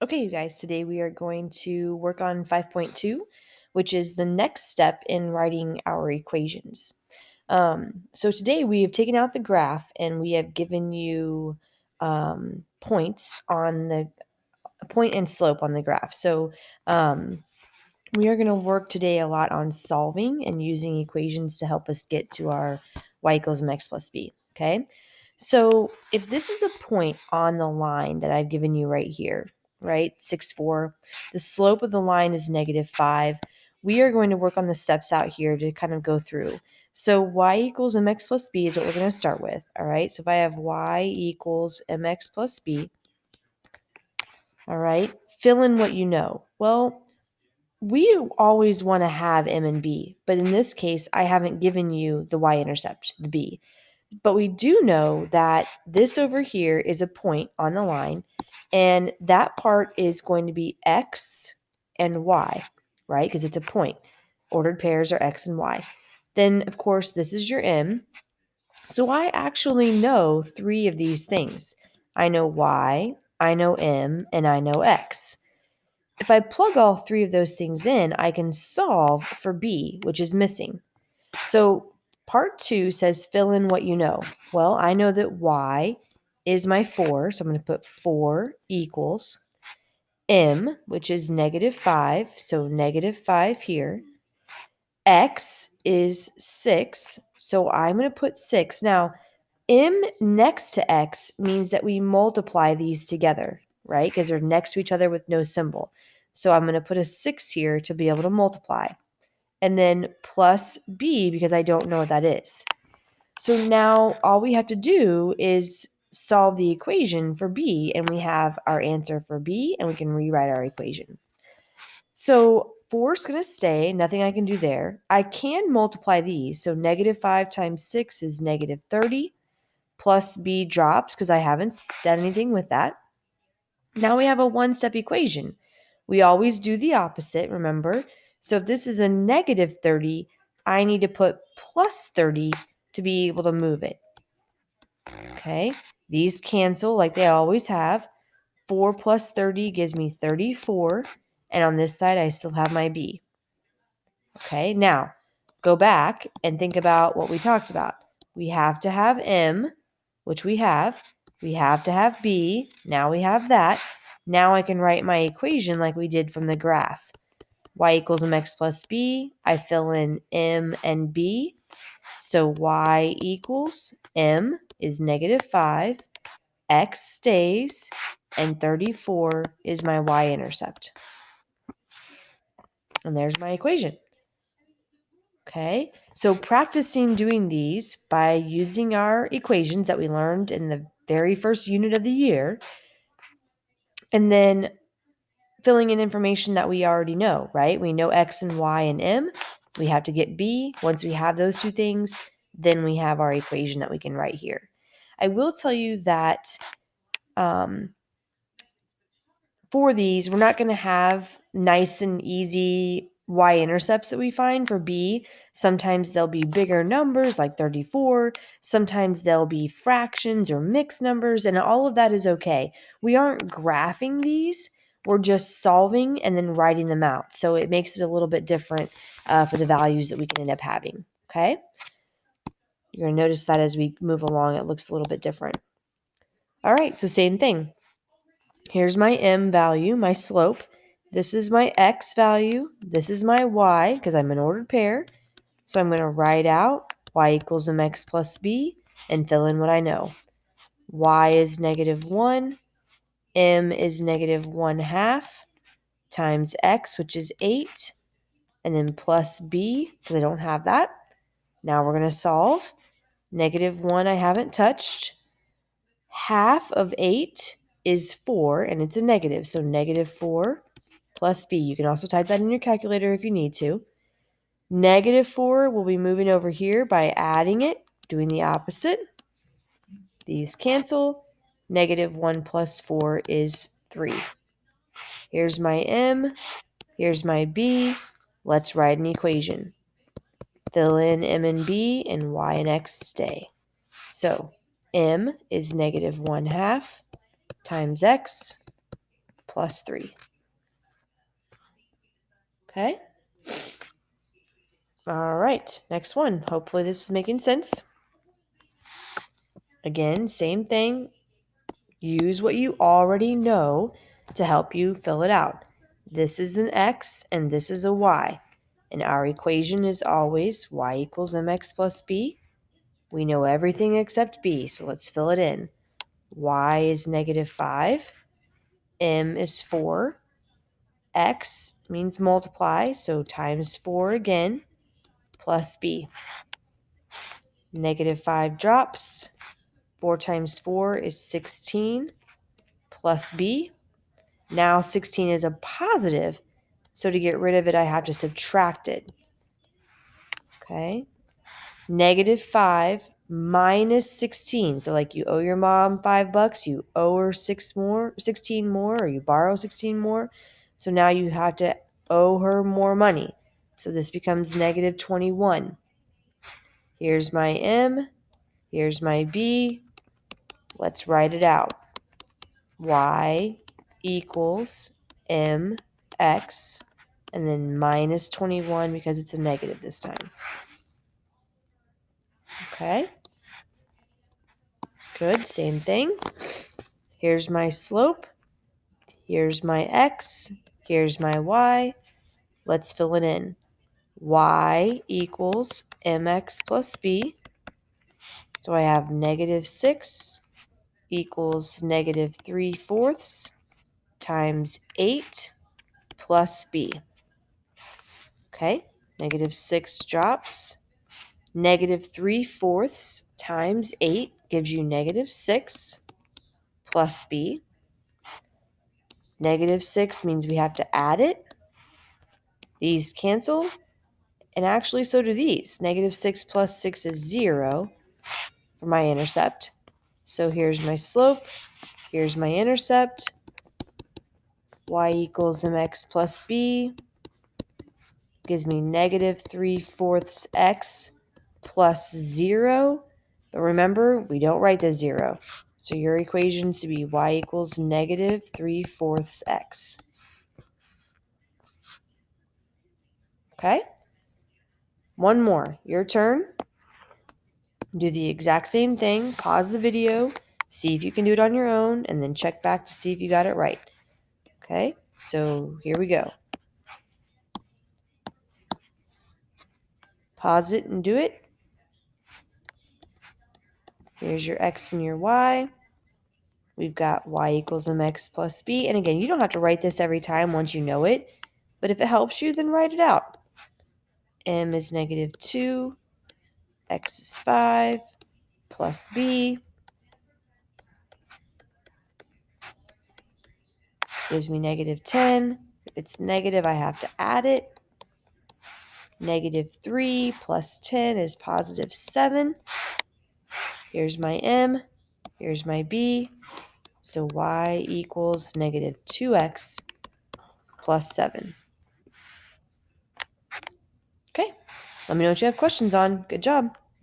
Okay, you guys, today we are going to work on 5.2, which is the next step in writing our equations. So today we have taken out the graph and we have given you points on the point and slope on the graph. So we are going to work today a lot on solving and using equations to help us get to our y equals mx plus b, okay? So if this is a point on the line that I've given you right here, right, 6, 4, the slope of the line is -5. We are going to work on the steps out here to kind of go through. So y equals mx plus b is what we're going to start with, all right? So if I have y equals mx plus b, all right, fill in what you know. Well, we always want to have m and b, but in this case, I haven't given you the y-intercept, the b. But we do know that this over here is a point on the line, and that part is going to be x and y, right? Because it's a point. Ordered pairs are x and y. Then, of course, this is your m. So I actually know 3 of these things. I know y, I know m, and I know x. If I plug all 3 of those things in, I can solve for b, which is missing. So part 2 says fill in what you know. Well, I know that y is my 4, so I'm going to put 4 equals m, which is -5, so -5 here. X is 6, so I'm going to put 6. Now, m next to x means that we multiply these together, right? Because they're next to each other with no symbol. So I'm going to put a 6 here to be able to multiply. And then plus b because I don't know what that is. So now all we have to do is solve the equation for b, and we have our answer for b, and we can rewrite our equation. So 4 is going to stay, nothing I can do there. I can multiply these, so -5 times 6 is -30, plus b drops because I haven't done anything with that. Now we have a one-step equation. We always do the opposite, remember? So if this is a -30, I need to put plus 30 to be able to move it. Okay, these cancel like they always have. 4 plus 30 gives me 34, and on this side I still have my b. Okay, now go back and think about what we talked about. We have to have m, which we have. We have to have b. Now we have that. Now I can write my equation like we did from the graph. Y equals mx plus b. I fill in m and b. So y equals m is -5. X stays. And 34 is my y-intercept. And there's my equation. Okay, so practicing doing these by using our equations that we learned in the very first unit of the year, and then filling in information that we already know, right? We know x and y and m. We have to get b. Once we have those 2 things, then we have our equation that we can write here. I will tell you that for these, we're not going to have nice and easy y-intercepts that we find for b. Sometimes they'll be bigger numbers like 34. Sometimes they'll be fractions or mixed numbers, and all of that is okay. We aren't graphing these. We're just solving and then writing them out. So it makes it a little bit different for the values that we can end up having, okay? You're going to notice that as we move along, it looks a little bit different. All right, so same thing. Here's my m value, my slope. This is my x value. This is my y, because I'm an ordered pair. So I'm going to write out y equals mx plus b and fill in what I know. Y is -1. M is -1/2 times x, which is 8. And then plus b, because I don't have that. Now we're going to solve. -1 I haven't touched. Half of 8 is 4, and it's a negative, so -4 plus b. You can also type that in your calculator if you need to. -4 will be moving over here by adding it, doing the opposite. These cancel. -1 plus 4 is 3. Here's my m. Here's my b. Let's write an equation. Fill in m and b, and y and x stay. So m is -1/2 times x plus 3. Okay? All right, next one. Hopefully this is making sense. Again, same thing. Use what you already know to help you fill it out. This is an x and this is a y. And our equation is always y equals mx plus b. We know everything except b, so let's fill it in. Y is -5. M is 4. X means multiply, so times 4 again, plus b. -5 drops. 4 times 4 is 16, plus b. Now 16 is a positive, so to get rid of it, I have to subtract it. Okay? -5 minus 16. So like you owe your mom $5, you owe her 16 more, or you borrow 16 more. So now you have to owe her more money. So this becomes -21. Here's my M, here's my B. Let's write it out. Y equals mx, and then minus 21 because it's a negative this time. Okay? Good, same thing. Here's my slope. Here's my x. Here's my y. Let's fill it in. Y equals mx plus b. So I have -6 equals -3/4 times 8 plus b. Okay, -6 drops. -3/4 times 8 gives you -6 plus b. -6 means we have to add it. These cancel, and actually so do these. -6 plus 6 is 0 for my intercept. So here's my slope, here's my intercept. Y equals mx plus b gives me -3/4 x plus 0. But remember, we don't write the 0. So your equation should be y equals -3/4 x. Okay? One more. Your turn. Do the exact same thing. Pause the video. See if you can do it on your own. And then check back to see if you got it right. Okay? So here we go. Pause it and do it. Here's your x and your y. We've got y equals mx plus b. And again, you don't have to write this every time once you know it. But if it helps you, then write it out. M is -2. X is 5 plus b gives me -10. If it's negative, I have to add it. -3 plus 10 is +7. Here's my M. Here's my B. So y equals -2x plus 7. Okay. Let me know what you have questions on. Good job.